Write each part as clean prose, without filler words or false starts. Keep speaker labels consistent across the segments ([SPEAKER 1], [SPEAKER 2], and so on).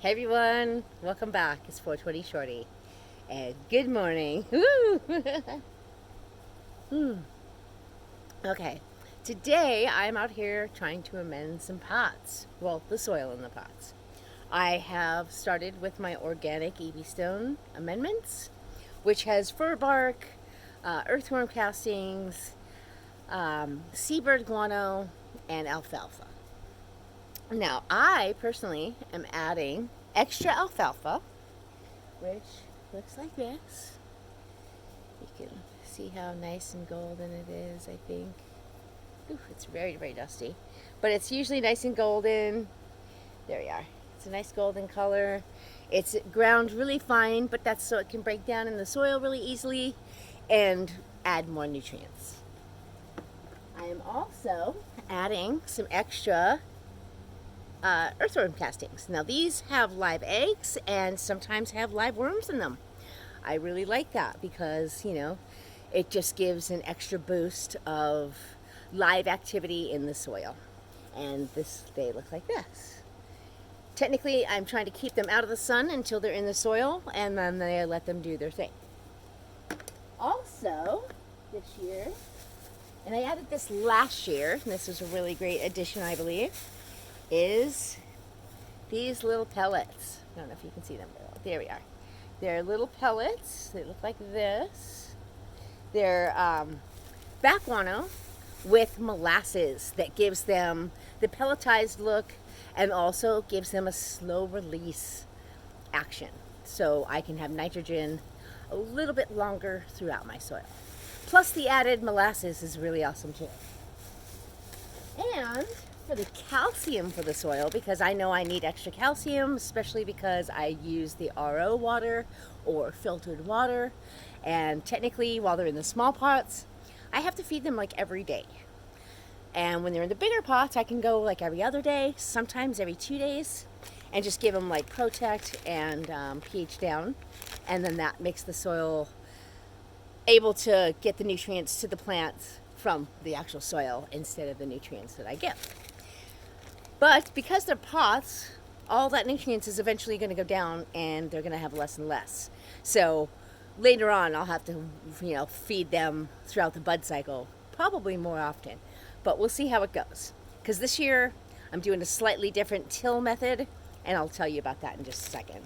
[SPEAKER 1] Hey everyone, welcome back. It's 420 Shorty, and good morning. Woo! Hmm. Okay, today I'm out here trying to amend some pots. Well, the soil in the pots. I have started with my organic EB Stone amendments, which has fir bark, earthworm castings, seabird guano, and alfalfa. Now, I personally am adding extra alfalfa, which looks like this. You can see how nice and golden it is, I think. Ooh, it's very, very dusty. But it's usually nice and golden. There we are. It's a nice golden color. It's ground really fine, but that's so it can break down in the soil really easily and add more nutrients. I am also adding some extra earthworm castings. Now, these have live eggs and sometimes have live worms in them. I really like that because, it just gives an extra boost of live activity in the soil. And they look like this. Technically, I'm trying to keep them out of the sun until they're in the soil, and then I let them do their thing. Also, this year, and I added this last year, and this was a really great addition, I believe, is these little pellets. I don't know if you can see them. There we are. They're little pellets. They look like this. They're back guano with molasses that gives them the pelletized look and also gives them a slow release action. So I can have nitrogen a little bit longer throughout my soil. Plus the added molasses is really awesome too. And for the calcium for the soil, because I know I need extra calcium, especially because I use the RO water or filtered water. And technically, while they're in the small pots, I have to feed them like every day. And when they're in the bigger pots, I can go like every other day, sometimes every 2 days, and just give them like Protect and pH down. And then that makes the soil able to get the nutrients to the plants from the actual soil instead of the nutrients that I give. But because they're pots, all that nutrients is eventually going to go down and they're going to have less and less. So later on, I'll have to, feed them throughout the bud cycle, probably more often. But we'll see how it goes. Because this year, I'm doing a slightly different till method, and I'll tell you about that in just a second.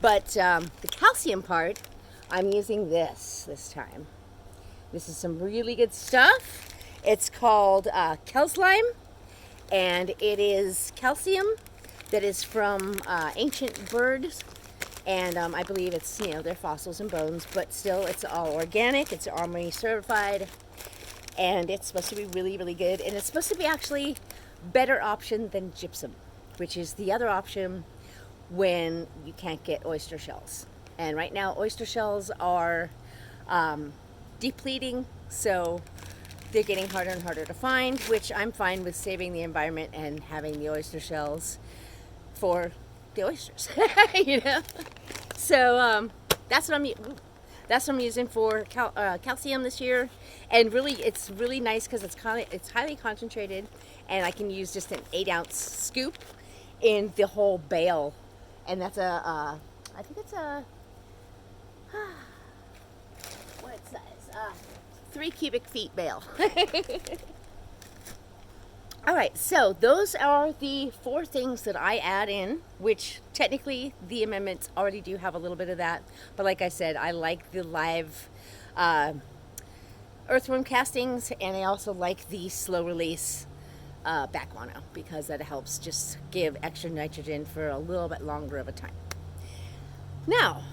[SPEAKER 1] But the calcium part, I'm using this time. This is some really good stuff. It's called Kelslime, and it is calcium that is from ancient birds. And I believe it's, they're fossils and bones, but still it's all organic. It's Armory certified, and it's supposed to be really, really good. And it's supposed to be actually better option than gypsum, which is the other option when you can't get oyster shells. And right now, oyster shells are depleting, so they're getting harder and harder to find, which I'm fine with saving the environment and having the oyster shells for the oysters, So that's what I'm using for calcium this year, and really, it's really nice because it's highly concentrated, and I can use just an 8-ounce scoop in the whole bale, and that's I think it's a what size? 3 cubic feet bale. All right, so those are the 4 things that I add in, which technically the amendments already do have a little bit of that. But like I said, I like the live earthworm castings, and I also like the slow release back guano because that helps just give extra nitrogen for a little bit longer of a time. Now,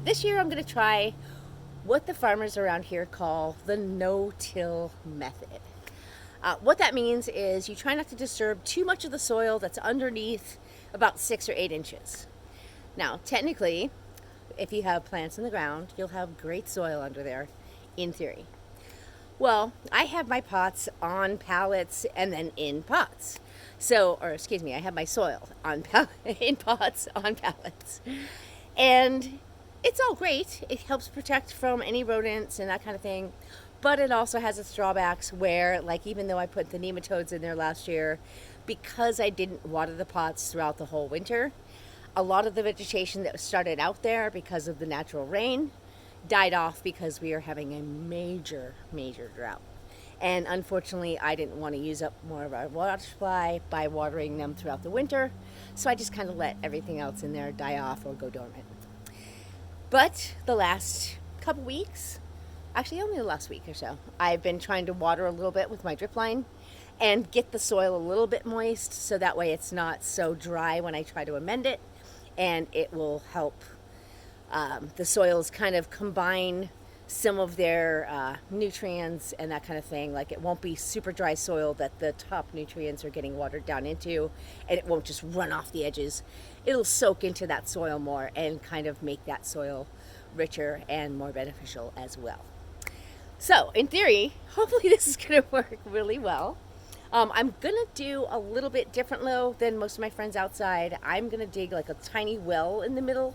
[SPEAKER 1] this year I'm going to try what the farmers around here call the no-till method. What that means is you try not to disturb too much of the soil that's underneath about 6 or 8 inches. Now, technically, if you have plants in the ground, you'll have great soil under there, in theory. Well, I have my pots on pallets and then in pots. I have my soil on in pots on pallets. And it's all great. It helps protect from any rodents and that kind of thing. But it also has its drawbacks where, like, even though I put the nematodes in there last year, because I didn't water the pots throughout the whole winter, A lot of the vegetation that started out there because of the natural rain died off because we are having a major, major drought. And unfortunately, I didn't want to use up more of our water supply by watering them throughout the winter. So I just kind of let everything else in there die off or go dormant. But the last couple weeks, actually only the last week or so, I've been trying to water a little bit with my drip line and get the soil a little bit moist so that way it's not so dry when I try to amend it, and it will help the soils kind of combine some of their nutrients and that kind of thing. Like, it won't be super dry soil that the top nutrients are getting watered down into, and it won't just run off the edges. It'll soak into that soil more and kind of make that soil richer and more beneficial as well. So in theory, hopefully this is going to work really well. I'm going to do a little bit different though than most of my friends outside. I'm going to dig like a tiny well in the middle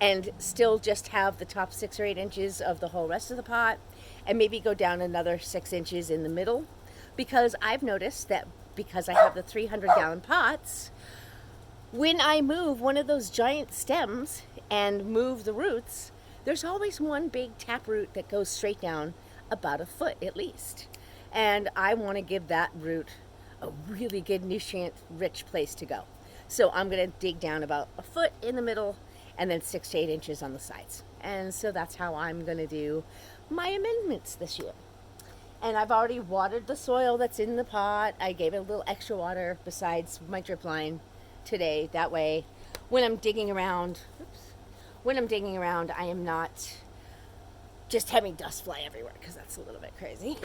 [SPEAKER 1] and still just have the top 6 or 8 inches of the whole rest of the pot, and maybe go down another 6 inches in the middle, because I've noticed that because I have the 300-gallon pots, when I move one of those giant stems and move the roots, there's always one big taproot that goes straight down about a foot at least. And I want to give that root a really good nutrient-rich place to go. So I'm going to dig down about a foot in the middle and then 6 to 8 inches on the sides. And so that's how I'm going to do my amendments this year. And I've already watered the soil that's in the pot. I gave it a little extra water besides my drip line today. That way, when I'm digging around, I am not just having dust fly everywhere, because that's a little bit crazy.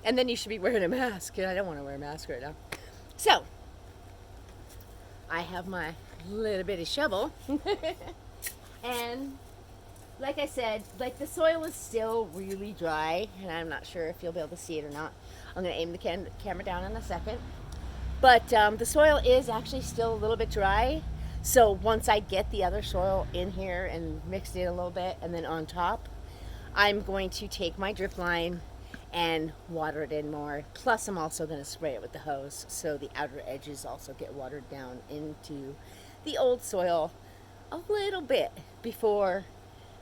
[SPEAKER 1] And then you should be wearing a mask, and I don't want to wear a mask right now. So, I have my little bitty shovel. And like I said, like, the soil is still really dry, and I'm not sure if you'll be able to see it or not. I'm going to aim the camera down in a second. But the soil is actually still a little bit dry. So once I get the other soil in here and mixed it a little bit and then on top, I'm going to take my drip line and water it in more. Plus, I'm also going to spray it with the hose so the outer edges also get watered down into the old soil a little bit before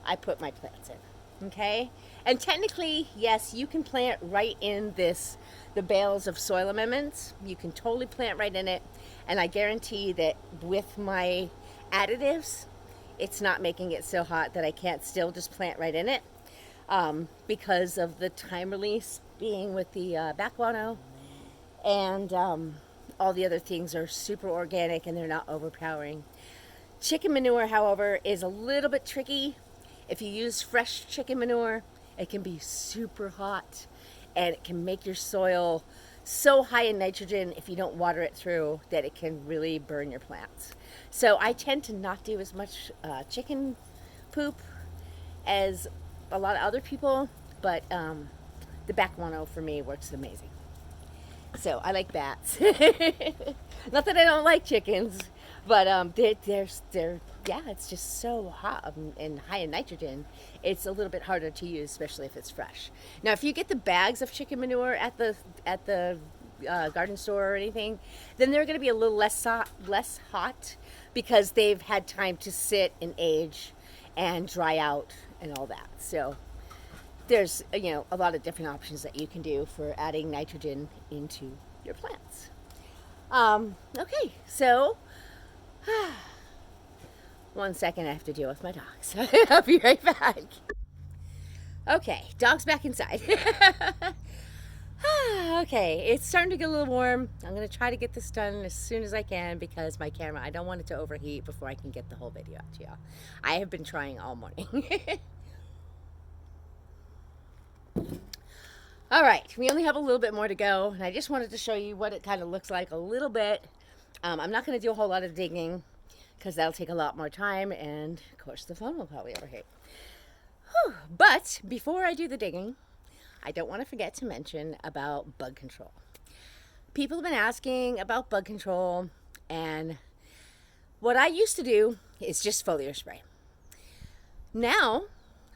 [SPEAKER 1] I put my plants in. Okay? And technically, yes, you can plant right in the bales of soil amendments. You can totally plant right in it. And I guarantee that with my additives, it's not making it so hot that I can't still just plant right in it. Because of the time release being with the back guano, and all the other things are super organic and they're not overpowering. Chicken manure, however, is a little bit tricky. If you use fresh chicken manure, it can be super hot, and it can make your soil so high in nitrogen if you don't water it through that it can really burn your plants. So I tend to not do as much chicken poop as a lot of other people, but the back guano for me works amazing. So I like bats. Not that I don't like chickens, but it's just so hot and high in nitrogen. It's a little bit harder to use, especially if it's fresh. Now, if you get the bags of chicken manure at the garden store or anything, then they're going to be a little less hot because they've had time to sit and age and dry out and all that. So there's a lot of different options that you can do for adding nitrogen into your plants. Okay, so 1 second, I have to deal with my dogs. I'll be right back. Okay, dog's back inside. Okay, it's starting to get a little warm. I'm going to try to get this done as soon as I can because my camera, I don't want it to overheat before I can get the whole video out to y'all. I have been trying all morning. All right, we only have a little bit more to go, and I just wanted to show you what it kind of looks like a little bit. I'm not going to do a whole lot of digging because that'll take a lot more time, and of course the phone will probably overheat. Whew. But before I do the digging, I don't want to forget to mention about bug control. People have been asking about bug control, and what I used to do is just foliar spray. Now,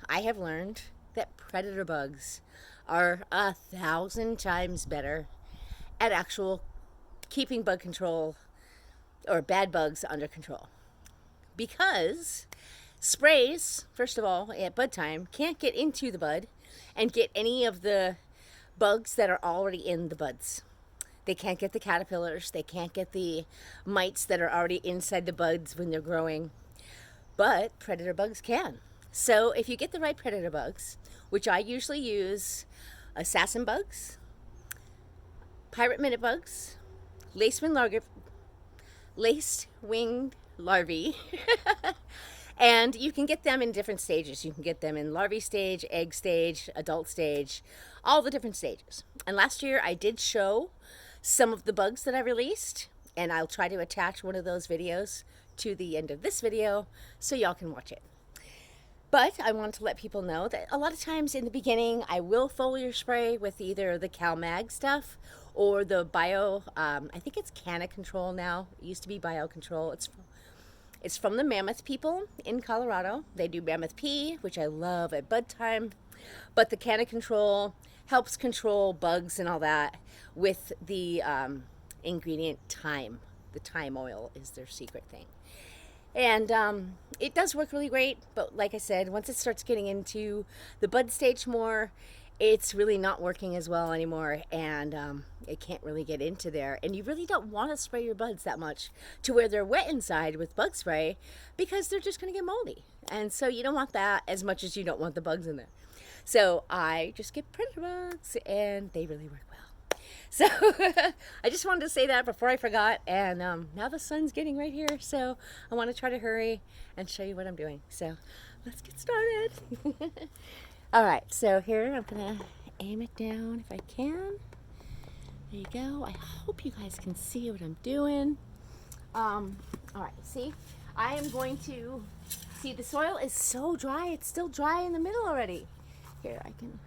[SPEAKER 1] I have learned that predator bugs are 1,000 times better at actual keeping bug control or bad bugs under control. because sprays, first of all, at bud time, can't get into the bud and get any of the bugs that are already in the buds. They can't get the caterpillars, they can't get the mites that are already inside the buds when they're growing, but predator bugs can. So if you get the right predator bugs, which I usually use assassin bugs, pirate minute bugs, lacewing larvae, and you can get them in different stages. You can get them in larvae stage, egg stage, adult stage, all the different stages. And last year I did show some of the bugs that I released, and I'll try to attach one of those videos to the end of this video so y'all can watch it. But I want to let people know that a lot of times in the beginning I will foliar spray with either the CalMag stuff or the bio, I think it's Canna Control now. It used to be Bio Control. It's from the Mammoth people in Colorado. They do Mammoth P, which I love at bud time. But the Canna Control helps control bugs and all that with the ingredient thyme. The thyme oil is their secret thing. And it does work really great, but like I said, once it starts getting into the bud stage more, it's really not working as well anymore, and it can't really get into there. And you really don't want to spray your buds that much to where they're wet inside with bug spray, because they're just going to get moldy. And so you don't want that as much as you don't want the bugs in there. So I just get predator bugs, and they really work well. So I just wanted to say that before I forgot, and now the sun's getting right here, so I want to try to hurry and show you what I'm doing. So let's get started. All right, so here I'm gonna aim it down if I can. There you go. I hope you guys can see what I'm doing. All right, see, I am going to see the soil is so dry. It's still dry in the middle already. Here, I can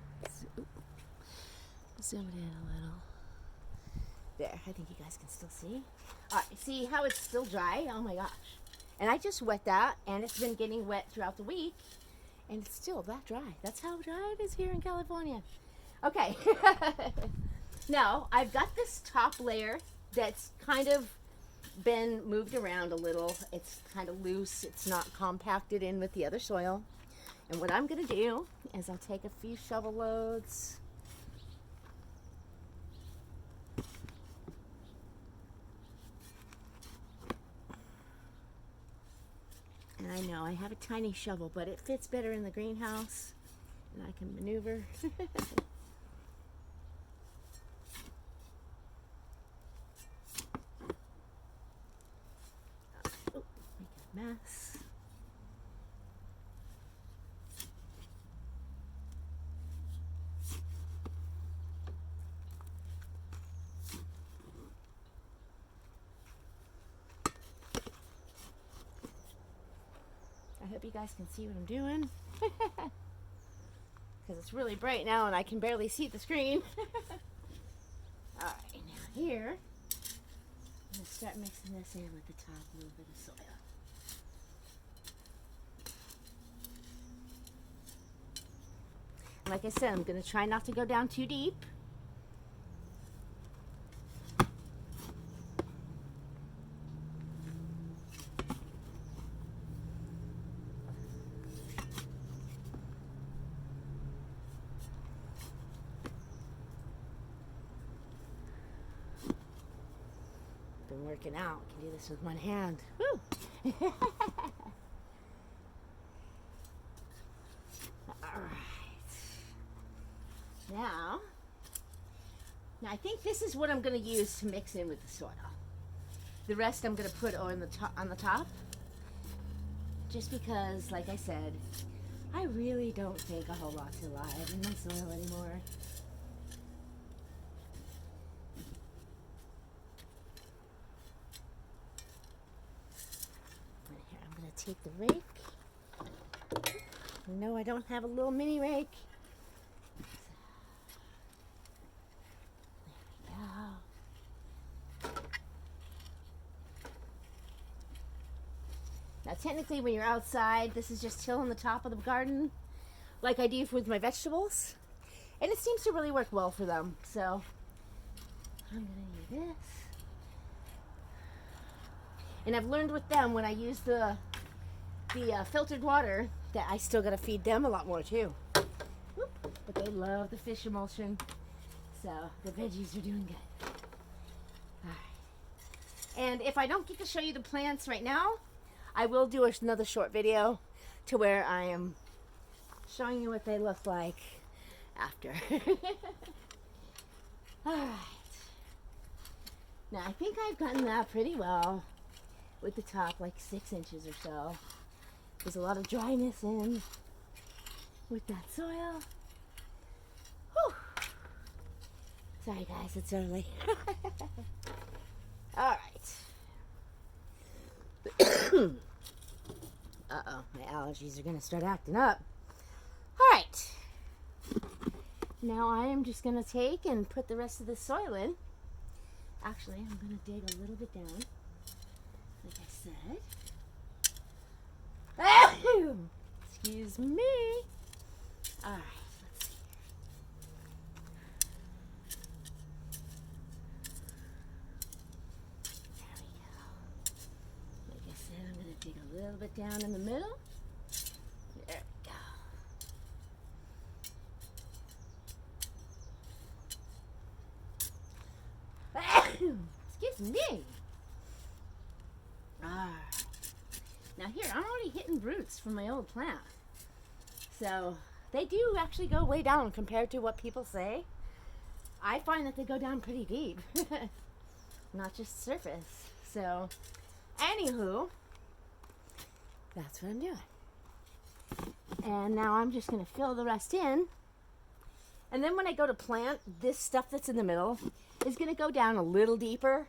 [SPEAKER 1] zoom it in a little. There, I think you guys can still see. All right, see how it's still dry? Oh my gosh. And I just wet that, and it's been getting wet throughout the week, and it's still that dry. That's how dry it is here in California. Okay. Now, I've got this top layer that's kind of been moved around a little. It's kind of loose. It's not compacted in with the other soil. And what I'm going to do is I'll take a few shovel loads. And I know I have a tiny shovel, but it fits better in the greenhouse, and I can maneuver. Oh, make a mess. I hope you guys can see what I'm doing, because it's really bright now and I can barely see the screen. All right, now here, I'm going to start mixing this in with the top little bit of soil. Like I said, I'm going to try not to go down too deep. Working out. I can do this with one hand. Woo! Alright. Now I think this is what I'm going to use to mix in with the soil. The rest I'm going to put on the top. Just because, like I said, I really don't think a whole lot's alive in my soil anymore. Take the rake. No, I don't have a little mini rake. There we go. Now, technically, when you're outside, this is just tilling the top of the garden, like I do with my vegetables, and it seems to really work well for them. So I'm gonna use this, and I've learned with them when I use the the filtered water that I still got to feed them a lot more too. Whoop. But they love the fish emulsion, so the veggies are doing good. All right. And if I don't get to show you the plants right now, I will do another short video to where I am showing you what they look like after. All right. Now I think I've gotten that pretty well with the top, like 6 inches or so. There's a lot of dryness in with that soil. Whew. Sorry guys, it's early. All right. Uh-oh, my allergies are gonna start acting up. All right. Now I am just gonna take and put the rest of the soil in. Actually, I'm gonna dig a little bit down, like I said. Excuse me. All right, let's see. There we go. Like I said, I'm gonna dig a little bit down in the middle. There we go. Excuse me. Now here, I'm already hitting roots from my old plant. So they do actually go way down compared to what people say. I find that they go down pretty deep, not just surface. So anywho, that's what I'm doing. And now I'm just gonna fill the rest in. And then when I go to plant, this stuff that's in the middle is gonna go down a little deeper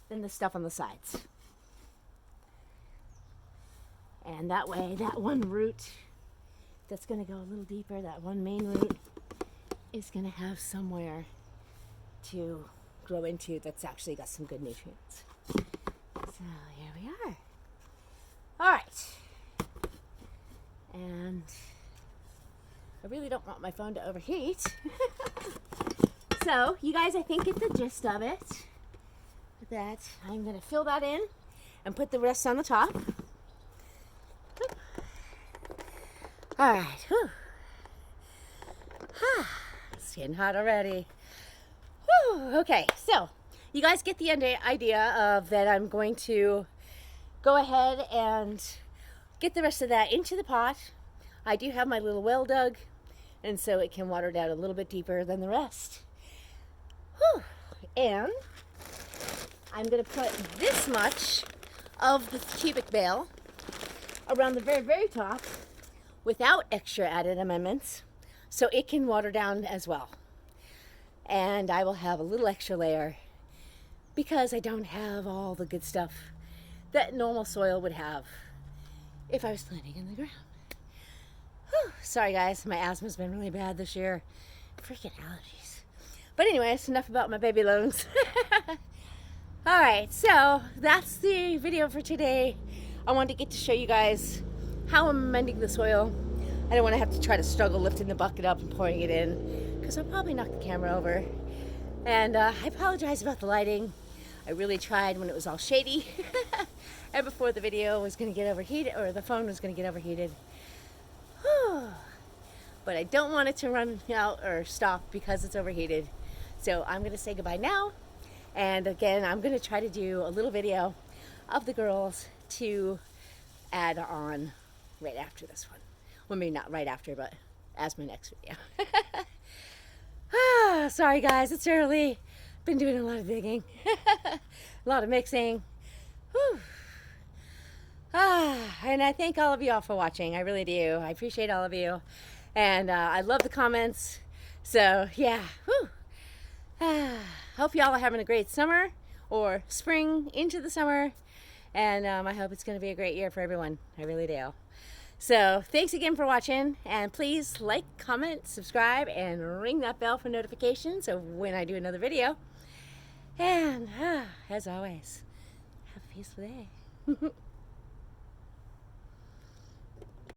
[SPEAKER 1] than the stuff on the sides. And that way, that one root that's gonna go a little deeper, that one main root, is gonna have somewhere to grow into that's actually got some good nutrients. So here we are. All right. And I really don't want my phone to overheat. So you guys, I think, get the gist of it. That I'm gonna fill that in and put the rest on the top. All right. Whew. It's getting hot already. Whew. Okay, so you guys get the idea of that I'm going to go ahead and get the rest of that into the pot. I do have my little well dug, and so it can water down a little bit deeper than the rest. Whew. And I'm going to put this much of the cubic bale around the very, very top without extra added amendments, so it can water down as well. And I will have a little extra layer because I don't have all the good stuff that normal soil would have if I was planting in the ground. Whew. Sorry guys, my asthma's been really bad this year. Freaking allergies. But anyways, enough about my baby lungs. All right, so that's the video for today. I wanted to get to show you guys how I'm amending the soil. I don't want to have to try to struggle lifting the bucket up and pouring it in because I'll probably knock the camera over. And I apologize about the lighting. I really tried when it was all shady and before the video was going to get overheated, or the phone was going to get overheated. But I don't want it to run out or stop because it's overheated. So I'm going to say goodbye now. And again, I'm going to try to do a little video of the girls to add on right after this one. Well, maybe not right after, but as my next video. Sorry guys, it's early. Been doing a lot of digging, a lot of mixing. Whew. And I thank all of you all for watching. I really do. I appreciate all of you. And I love the comments. So yeah, hope y'all are having a great summer or spring into the summer. And I hope it's going to be a great year for everyone. I really do. So thanks again for watching, and please like, comment, subscribe, and ring that bell for notifications of when I do another video. And as always, have a peaceful day.